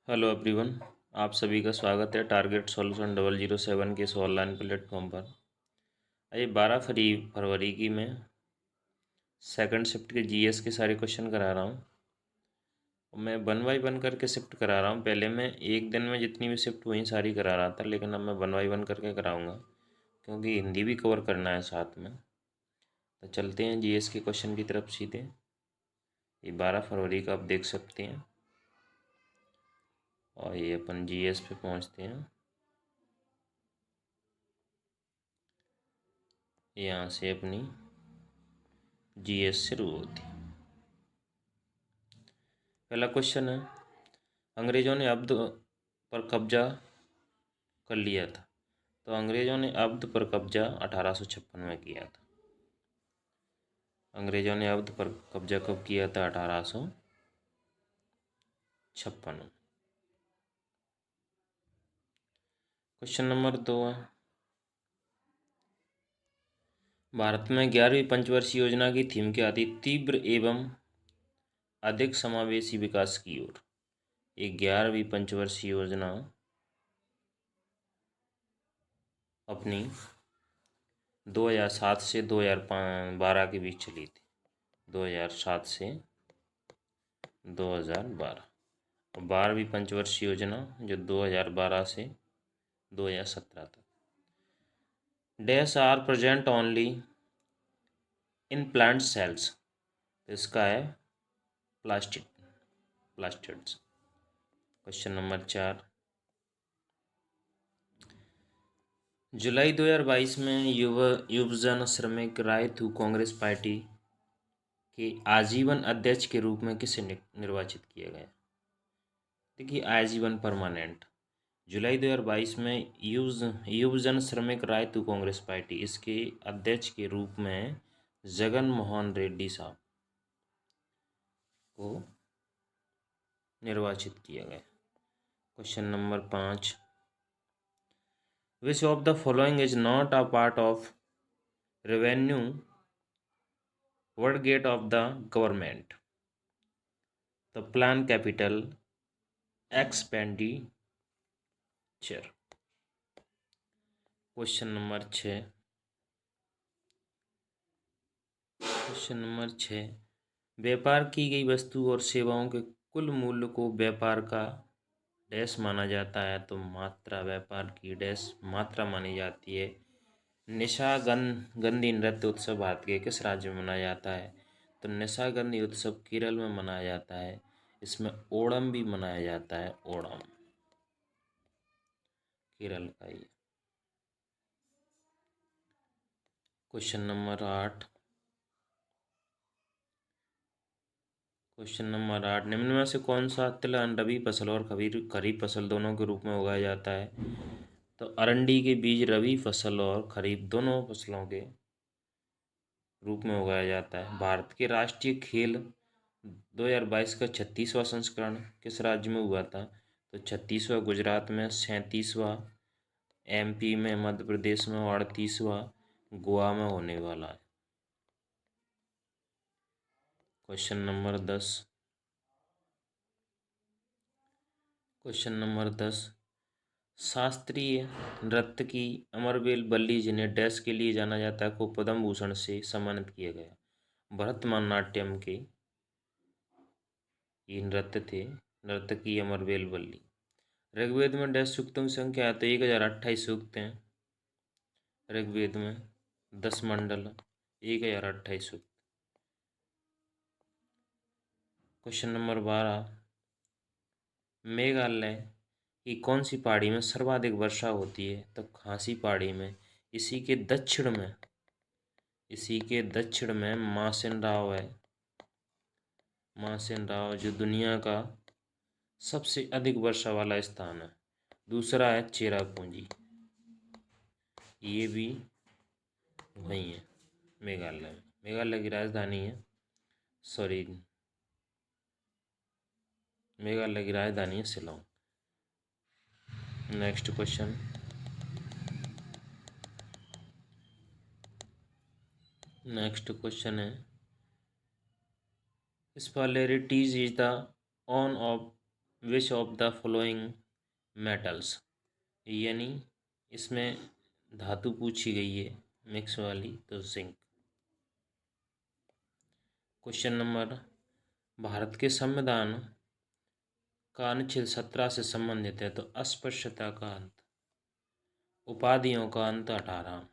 Hello everyone. आप सभी का स्वागत है टारगेट सॉल्यूशन 007 के इस ऑनलाइन प्लेटफॉर्म पर। ये 12 फरवरी की मैं सेकंड शिफ्ट के जीएस के सारे क्वेश्चन करा रहा हूँ। मैं 1 बाय 1 करके शिफ्ट करा रहा हूँ। पहले मैं एक दिन में जितनी भी शिफ्ट हुई सारी करा रहा था, लेकिन अब मैं 1 बाय 1 करके कराऊँगा क्योंकि हिंदी भी कवर करना है साथ में। तो चलते हैं जीएस के क्वेश्चन की तरफ सीधे। ये 12 फरवरी का आप देख सकते हैं और ये अपन जीएस पे पहुँचते हैं। यहाँ से अपनी जीएस शुरू होती है। पहला क्वेश्चन है, अंग्रेज़ों ने अवध पर कब्जा कर लिया था। तो अंग्रेज़ों ने अवध पर कब्जा 1856 में किया था। अंग्रेज़ों ने अवध पर कब्जा कब किया था? 1856। क्वेश्चन नंबर 2 है, भारत में 11वीं पंचवर्षीय योजना की थीम क्या थी? तीव्र एवं अधिक समावेशी विकास की ओर। ये 11वीं पंचवर्षीय योजना अपनी 2007 से 2012 के बीच चली थी। 2007 से 2012 और 12वीं पंचवर्षीय योजना जो 2012 से 2017 तक। Dash are present only in plant cells. तो इसका है प्लास्टिड्स। क्वेश्चन नंबर 4, जुलाई 2022 में युवजन श्रमिक राय थू कांग्रेस पार्टी के आजीवन अध्यक्ष के रूप में किसे निर्वाचित किया गया? देखिए, आजीवन परमानेंट। जुलाई 2022 में युवजन श्रमिक रायतू कांग्रेस पार्टी, इसके अध्यक्ष के रूप में जगन मोहन रेड्डी साहब को निर्वाचित किया गया। Question number 5, which of the following is not a part of revenue budget of the government? The plan capital expenditure. Question number 6, व्यापार की गई वस्तु और सेवाओं के कुल मूल्य को व्यापार का डैश माना जाता है। तो मात्रा, व्यापार की डैश मात्रा मानी जाती है। निशागंधी नृत्य उत्सव भारत के किस राज्य में मनाया जाता है? तो निशागंधी उत्सव केरल में मनाया जाता है। इसमें ओणम भी मनाया जाता है। ओणम केरल का ही। क्वेश्चन नंबर 8, निम्न में से कौन सा तिलहन रबी फसल और खरीफ फसल दोनों के रूप में उगाया जाता है? तो अरंडी के बीज रबी फसल और खरीफ दोनों फसलों के रूप में उगाया जाता है। भारत के राष्ट्रीय खेल 2022 का 36वां संस्करण किस राज्य में हुआ था? तो 36वां गुजरात में, 37वां एमपी में, मध्य प्रदेश में और 38वां गोवा में होने वाला है। क्वेश्चन नंबर 10, शास्त्रीय नृत्य की अमरवेल बल्ली जिन्हें डैश के लिए जाना जाता है को पद्म भूषण से सम्मानित किया गया। भरतनाट्यम के ये नृत्य थे, नृत्य की अमरवेल बल्ली। ऋग्वेद में डैश सूक्तों की संख्या है? तो 1028 सूक्त हैं ऋग्वेद में। 10 मंडल, 1028 सूक्त। क्वेश्चन नंबर 12, मेघालय की कौन सी पहाड़ी में सर्वाधिक वर्षा होती है? तो खासी पहाड़ी में। इसी के दक्षिण में मासिन राव है। मासिन राव जो दुनिया का सबसे अधिक वर्षा वाला स्थान है। दूसरा है चेरापूंजी, ये भी वहीं है मेघालय में। मेघालय की राजधानी है, सॉरी, मेघालय की राजधानी है शिलोंग। नेक्स्ट क्वेश्चन, है, sphalerites is the on of which of the following metals, यानी इसमें धातु पूछी गई है मिक्स वाली, तो जिंक। क्वेश्चन नंबर, भारत के संविधान का अनुच्छेद 17 से संबंधित है, तो अस्पृश्यता का अंत, उपाधियों का अंत 18,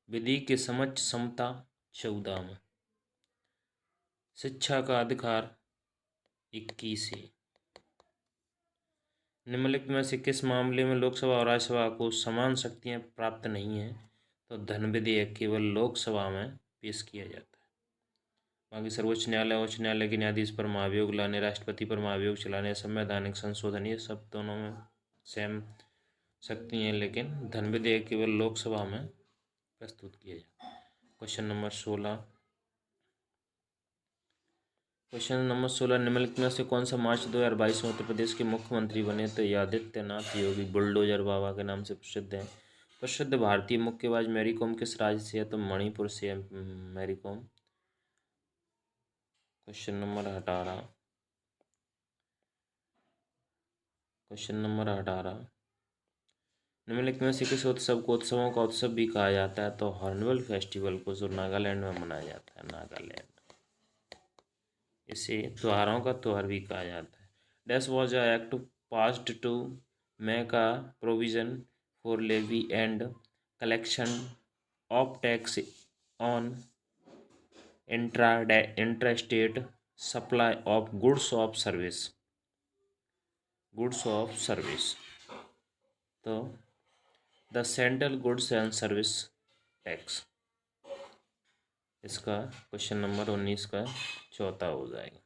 विधि के समक्ष समता 14 में, शिक्षा का अधिकार 21 है। निम्नलिखित में से किस मामले में लोकसभा और राज्यसभा को समान शक्तियां प्राप्त नहीं है, तो धन विधेयक केवल लोकसभा में पेश किया जाता है। बाकी सर्वोच्च न्यायालय, उच्च न्यायालय के न्यायाधीश पर महाभियोग लाने, राष्ट्रपति पर महाभियोग चलाने, संवैधानिक संशोधन, ये सब दोनों में सेम शक्ति है, लेकिन धन विधेयक केवल लोकसभा में प्रस्तुत किया जाता है। क्वेश्चन नंबर 16, निम्नलिखित में से कौन सा मार्च 2022 में उत्तर प्रदेश के मुख्यमंत्री बने, तो ये आदित्यनाथ योगी बुलडोजर बाबा के नाम से प्रसिद्ध हैं। प्रसिद्ध भारतीय मुक्केबाज मैरी कॉम किस राज्य से है, तो मणिपुर से है मैरी कॉम। क्वेश्चन नंबर 18, निम्नलिखित में से किस उत्सव को उत्सवों का उत्सव भी कहा जाता है, तो हॉर्नबिल फेस्टिवल को, जो नागालैंड में मनाया जाता है, नागालैंड। इसे त्योहारों का त्योहार भी कहा जाता है। Dash was a act passed to make a provision for levy and collection of tax on intrastate supply of goods of service, तो the central goods and service tax. इसका क्वेश्चन नंबर 19 का चौथा हो जाएगा।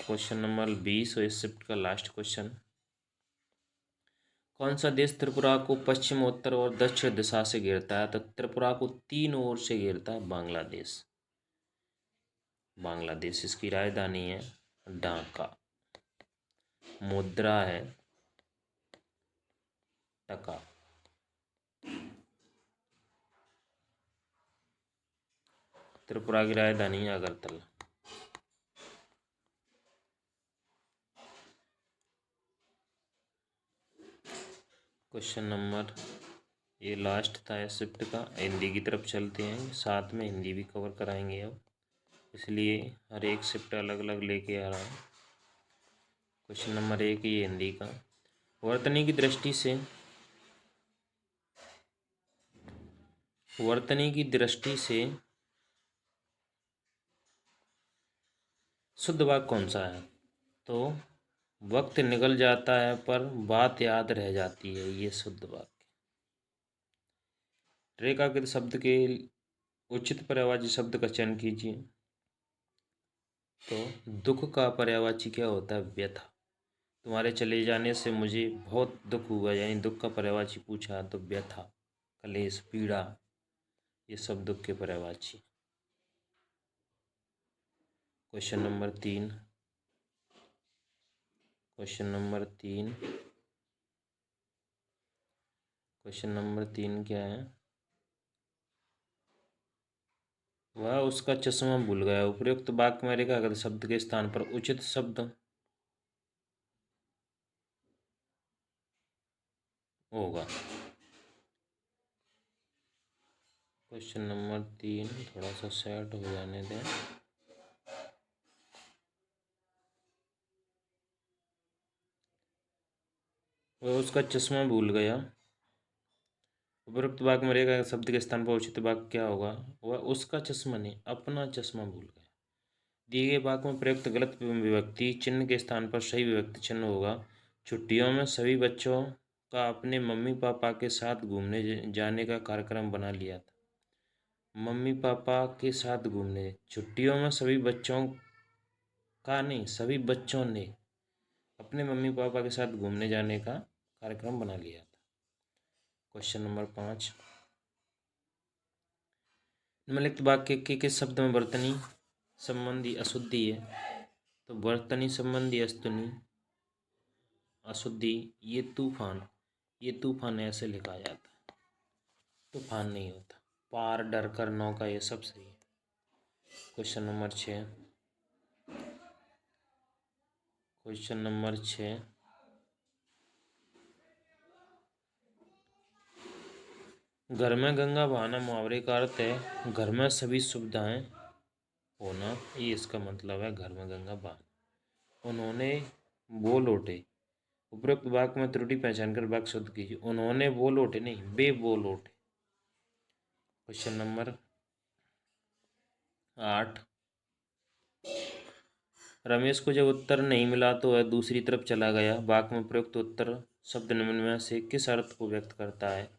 क्वेश्चन नंबर 20 और इस shift का last question, कौन सा देश त्रिपुरा को पश्चिम, उत्तर और दक्षिण दिशा से घेरता है, तो त्रिपुरा को 3 ओर से घेरता है बांग्लादेश। इसकी राजधानी है ढाका, मुद्रा है टका। त्रिपुरा की राजधानी है अगरतला। क्वेश्चन नंबर, ये लास्ट था इस शिफ्ट का। हिंदी की तरफ चलते हैं, साथ में हिंदी भी कवर कराएंगे अब, इसलिए हर एक शिफ्ट अलग अलग लेके आ रहा हूँ। क्वेश्चन नंबर 1 ये हिंदी का, वर्तनी की दृष्टि से शुद्ध वाक्य कौन सा है, तो वक्त निकल जाता है पर बात याद रह जाती है, ये शुद्ध वाक्य। रेखाकृत शब्द के उचित पर्यायवाची शब्द का चयन कीजिए, तो दुख का पर्यायवाची क्या होता है, व्यथा। तुम्हारे चले जाने से मुझे बहुत दुख हुआ, यानी दुख का पर्यायवाची पूछा तो व्यथा, कलेश, पीड़ा, ये सब दुख के पर्यायवाची। क्वेश्चन नंबर 3, क्या है, वह उसका चश्मा भूल गया। उपयुक्त वाक्य में रेखागत शब्द के स्थान पर उचित शब्द होगा। क्वेश्चन नंबर 3 थोड़ा सा सेट हो जाने दें। वह उसका चश्मा भूल गया। उपयुक्त वाक्य में रहेगा शब्द के स्थान पर उचित वाक्य क्या होगा, वह उसका चश्मा नहीं, अपना चश्मा भूल गया। दिए गए वाक्य में प्रयुक्त गलत विभक्ति चिन्ह के स्थान पर सही विभक्ति चिन्ह होगा। छुट्टियों में सभी बच्चों का अपने मम्मी पापा के साथ घूमने जाने का कार्यक्रम बना लिया था। मम्मी पापा के साथ घूमने, छुट्टियों में सभी बच्चों का नहीं, सभी बच्चों ने अपने मम्मी पापा के साथ घूमने जाने का कार्यक्रम बना लिया था। क्वेश्चन नंबर 5, निम्नलिखित वाक्य के किस शब्द में वर्तनी संबंधी अशुद्धि है, तो वर्तनी संबंधी अशुद्धि ये तूफान ऐसे लिखा जाता है, तूफान नहीं होता। पार, डर कर, नौका, ये सब सही है। क्वेश्चन नंबर 6, क्वेश्चन नंबर 6, घर में गंगा बहाना मुहावरे का अर्थ है घर में सभी सुविधाएं होना, ये इसका मतलब है घर में गंगा बहाना। उन्होंने वो लौटे, उपरोक्त वाक्य में त्रुटि पहचान कर वाक्य शुद्ध कीजिए। उन्होंने वो लौटे नहीं, वे वो लौटे। क्वेश्चन नंबर 8, रमेश को जब उत्तर नहीं मिला तो वह दूसरी तरफ चला गया। वाक्य में प्रयुक्त उत्तर शब्द निम्न में से किस अर्थ को व्यक्त करता है?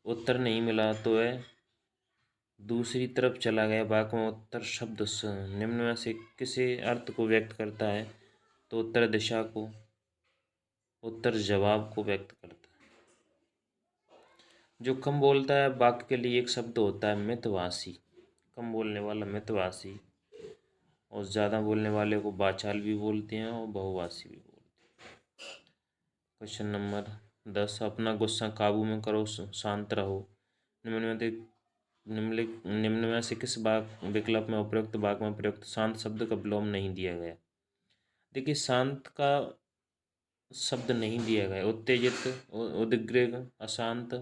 उत्तर नहीं मिला तो वह दूसरी तरफ चला गया। वाक्य में उत्तर शब्द निम्न में से किस अर्थ को व्यक्त करता है? तो उत्तर दिशा को, उत्तर जवाब को व्यक्त करता है। जो कम बोलता है वाक्य के लिए एक शब्द होता है मितभाषी। कम बोलने वाला मितभाषी, और ज़्यादा बोलने वाले को वाचाल भी बोलते हैं और बहुभाषी भी बोलते हैं। क्वेश्चन नंबर 10, अपना गुस्सा काबू में करो, शांत रहो। निम्न में से किस विकल्प में उपयुक्त वाक्य में प्रयुक्त शांत शब्द का विलोम नहीं दिया गया? देखिए, शांत का शब्द नहीं दिया गया। उत्तेजित, उद्ग्रीव, अशांत,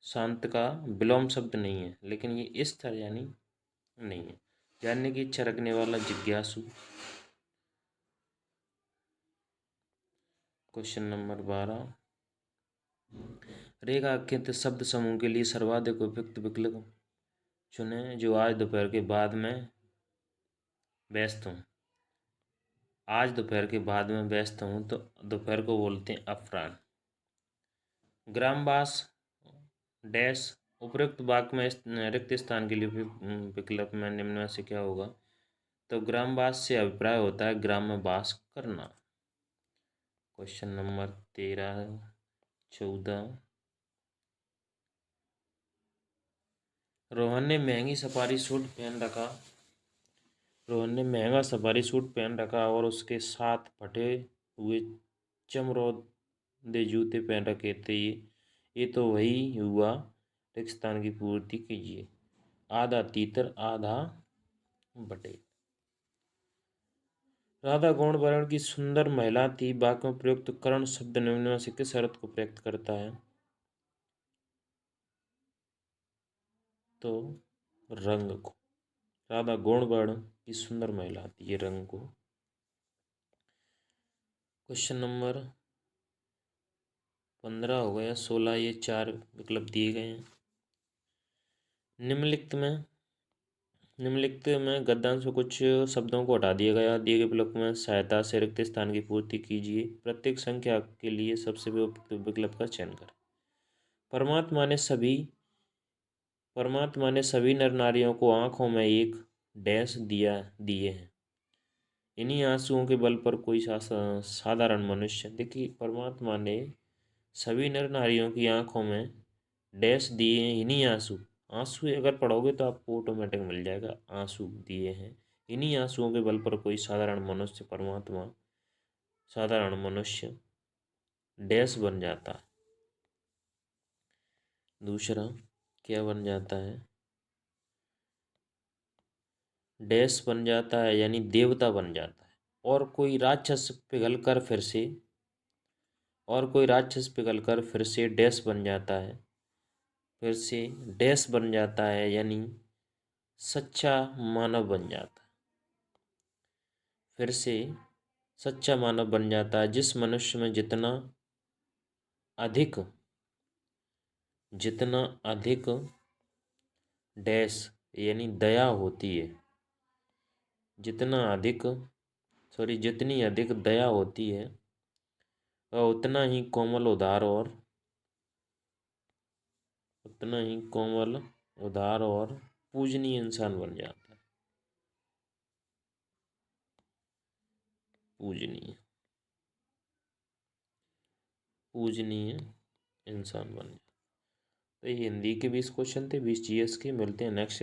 शांत का विलोम शब्द नहीं है, लेकिन ये इस तरह यानी नहीं है। जानने की इच्छा रखने वाला, जिज्ञासु। क्वेश्चन नंबर 12, रेखांकित शब्द समूह के लिए सर्वाधिक उपयुक्त विकल्प चुनें। जो आज दोपहर के बाद में व्यस्त हूँ। आज दोपहर के बाद में व्यस्त हूँ, तो दोपहर को बोलते हैं अपराह्न। ग्रामवास डैश, उपयुक्त वाक्य में रिक्त स्थान के लिए विकल्प में निम्न में से क्या होगा? तो ग्रामवास से अभिप्राय होता है ग्राम में वास करना। क्वेश्चन नंबर 13, 14, रोहन ने महंगी सफारी सूट पहन रखा। रोहन ने महंगा सफारी सूट पहन रखा और उसके साथ फटे हुए चमरौदे जूते पहन रखे थे। ये तो वही हुआ। रिक्तस्थान की पूर्ति कीजिए। आधा तीतर, आधा बटे। राधा गौण वर्ण की सुंदर महिला थी। वाक्य में प्रयुक्त कर्ण शब्द निम्न में से किस अर्थ को व्यक्त करता है? तो रंग को। राधा गौण वर्ण की सुंदर महिला थी, ये रंग को। क्वेश्चन नंबर 15 हो गया, 16, ये 4 विकल्प दिए गए हैं। निम्नलिखित में गद्यांश से कुछ शब्दों को हटा दिया गया। दिए गए विकल्प में सहायता से रिक्त स्थान की पूर्ति कीजिए। प्रत्येक संख्या के लिए सबसे उपयुक्त विकल्प का चयन करें। परमात्मा ने सभी नर नारियों को आंखों में एक डैश दिए हैं। इन्हीं आंसुओं के बल पर कोई साधारण मनुष्य, देखिए, परमात्मा ने सभी नर नारियों की आंखों में डैश दिए हैं, इन्हीं आंसू। आंसू अगर पढ़ोगे तो आपको ऑटोमेटिक मिल जाएगा, आंसू दिए हैं। इन्हीं आंसुओं के बल पर कोई साधारण मनुष्य, परमात्मा साधारण मनुष्य डैश बन जाता है। दूसरा क्या बन जाता है? डैश बन जाता है, यानी देवता बन जाता है। और कोई राक्षस पिघलकर फिर से डैश बन जाता है। फिर से डैश बन जाता है, यानी सच्चा मानव बन जाता है। फिर से सच्चा मानव बन जाता है। जिस मनुष्य में जितना अधिक डैश यानी दया होती है, जितनी अधिक दया होती है, वह उतना ही कोमल, उदार और पूजनीय इंसान बन जाता है। पूजनीय इंसान बन जाता है। तो ये हिंदी के 20 क्वेश्चन थे, 20 जीएस के। मिलते हैं नेक्स्ट